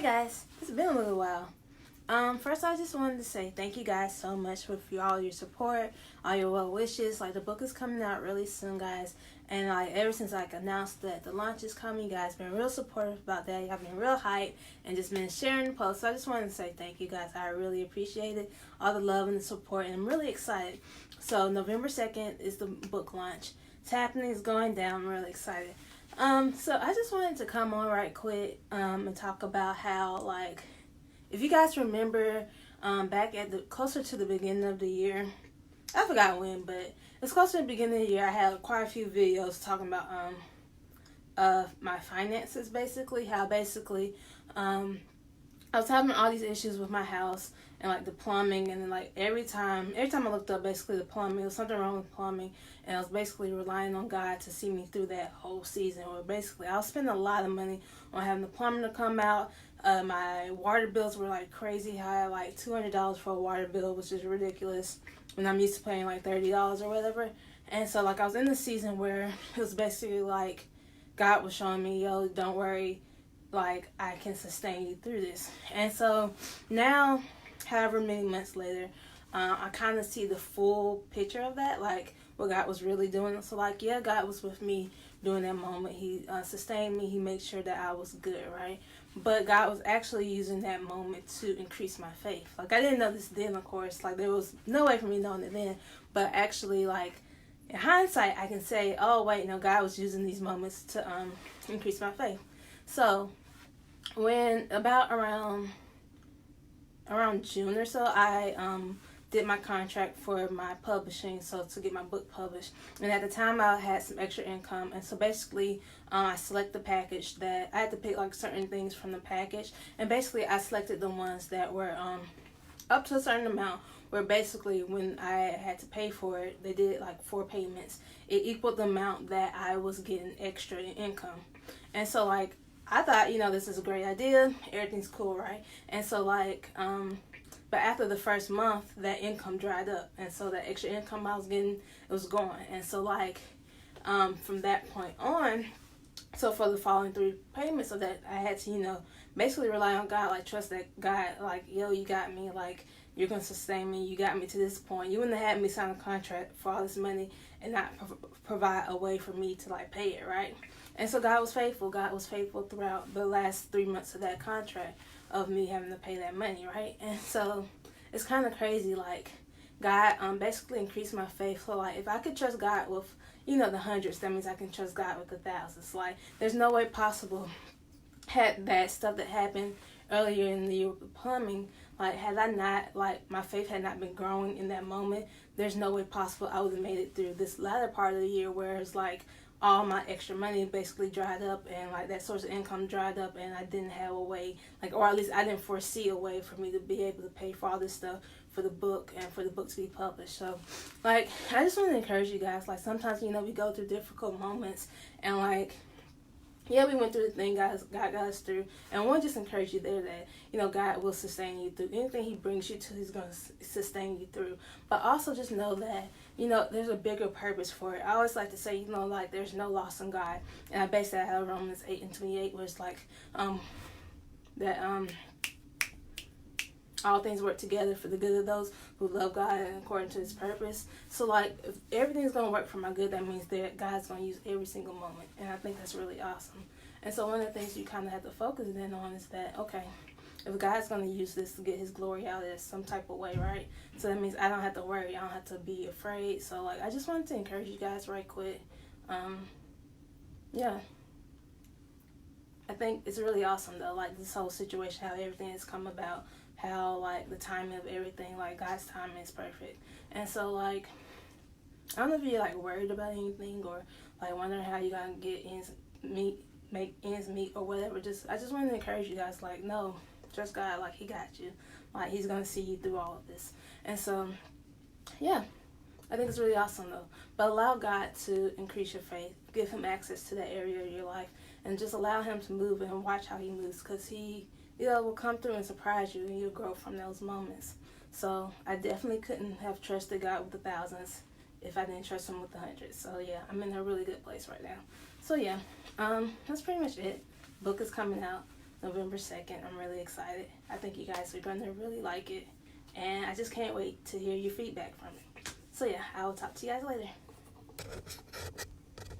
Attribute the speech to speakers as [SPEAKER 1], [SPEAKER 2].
[SPEAKER 1] Guys, it's been a little while. First I just wanted to say thank you guys so much for all your support, all your well wishes. Like, the book is coming out really soon, guys, and like ever since announced that the launch is coming, you guys been real supportive about that. Y'all been real hype and just been sharing the posts. So I just wanted to say thank you guys. I really appreciate it, all the love and the support, and I'm really excited. So November 2nd is the book launch. It's happening. It's going down. I'm really excited. So I just wanted to come on right quick and talk about how, like, if you guys remember, back at the closer to the beginning of the year, I forgot when, but it's closer to the beginning of the year, I had quite a few videos talking about my finances, basically, how basically I was having all these issues with my house and like the plumbing, and then like every time I looked up basically the plumbing, there was something wrong with plumbing, and I was basically relying on God to see me through that whole season. Where basically I was spending a lot of money on having the plumbing to come out. My water bills were like crazy high, like $200 for a water bill, which is ridiculous when I'm used to paying like $30 or whatever. And so like I was in the season where it was basically like God was showing me, yo, don't worry, like I can sustain you through this. And so now, however many months later, I kind of see the full picture of that, like what God was really doing. So like, yeah, God was with me during that moment. He sustained me. He made sure that I was good, right? But God was actually using that moment to increase my faith. Like, I didn't know this then, of course. Like, there was no way for me knowing it then. But actually, like, in hindsight, I can say, oh, wait, no, God was using these moments to increase my faith. So when about around June or so, I did my contract for my publishing, so to get my book published. And at the time, I had some extra income, and so basically I selected the package that I had to pick, like, certain things from the package, and basically I selected the ones that were up to a certain amount, where basically when I had to pay for it, they did like 4 payments. It equaled the amount that I was getting extra in income. And so like, I thought, this is a great idea, everything's cool, right? And so like, but after the first month, that income dried up, and so that extra income I was getting, it was gone. And so like, from that point on, so for the following 3 payments of that, I had to, basically rely on God, like trust that God, like, yo, you got me, like, you're going to sustain me, you got me to this point. You wouldn't have had me sign a contract for all this money and not provide a way for me to like pay it, right? And so God was faithful. God was faithful throughout the last 3 months of that contract of me having to pay that money, right? And so it's kind of crazy, like, God basically increased my faith. So like, if I could trust God with, the hundreds, that means I can trust God with the thousands. Like, there's no way possible, had that stuff that happened earlier in the year with the plumbing, like, had I not, like, my faith had not been growing in that moment, there's no way possible I would have made it through this latter part of the year, where it's like all my extra money basically dried up, and like that source of income dried up, and I didn't have a way, like, or at least I didn't foresee a way for me to be able to pay for all this stuff for the book and for the book to be published. So like, I just want to encourage you guys, like, sometimes, we go through difficult moments, and like, yeah, we went through the thing God got us through, and I want to just encourage you there that, God will sustain you through anything He brings you to. He's going to sustain you through. But also just know that, there's a bigger purpose for it. I always like to say, like, there's no loss in God, and I base that out of Romans 8:28, where it's like, that all things work together for the good of those who love God and according to His purpose. So like, if everything's going to work for my good, that means that God's going to use every single moment. And I think that's really awesome. And so one of the things you kind of have to focus in on is that, okay, if God's going to use this to get His glory out in some type of way, right? So that means I don't have to worry. I don't have to be afraid. So like, I just wanted to encourage you guys right quick. Yeah. I think it's really awesome though, like, this whole situation, how everything has come about, how like the timing of everything, like God's timing is perfect. And so like, I don't know if you're like worried about anything, or like wondering how you're gonna make ends meet or whatever. I just want to encourage you guys, like, no, trust God, like, He got you, like, He's gonna see you through all of this. And so yeah, I think it's really awesome though. But allow God to increase your faith, give Him access to that area of your life, and just allow Him to move and watch how He moves, because He will come through and surprise you, and you'll grow from those moments. So I definitely couldn't have trusted God with the thousands if I didn't trust Him with the hundreds. So yeah, I'm in a really good place right now. So yeah, that's pretty much it. Book is coming out. November 2nd. I'm really excited. I think you guys are going to really like it. And I just can't wait to hear your feedback from it. So yeah, I will talk to you guys later.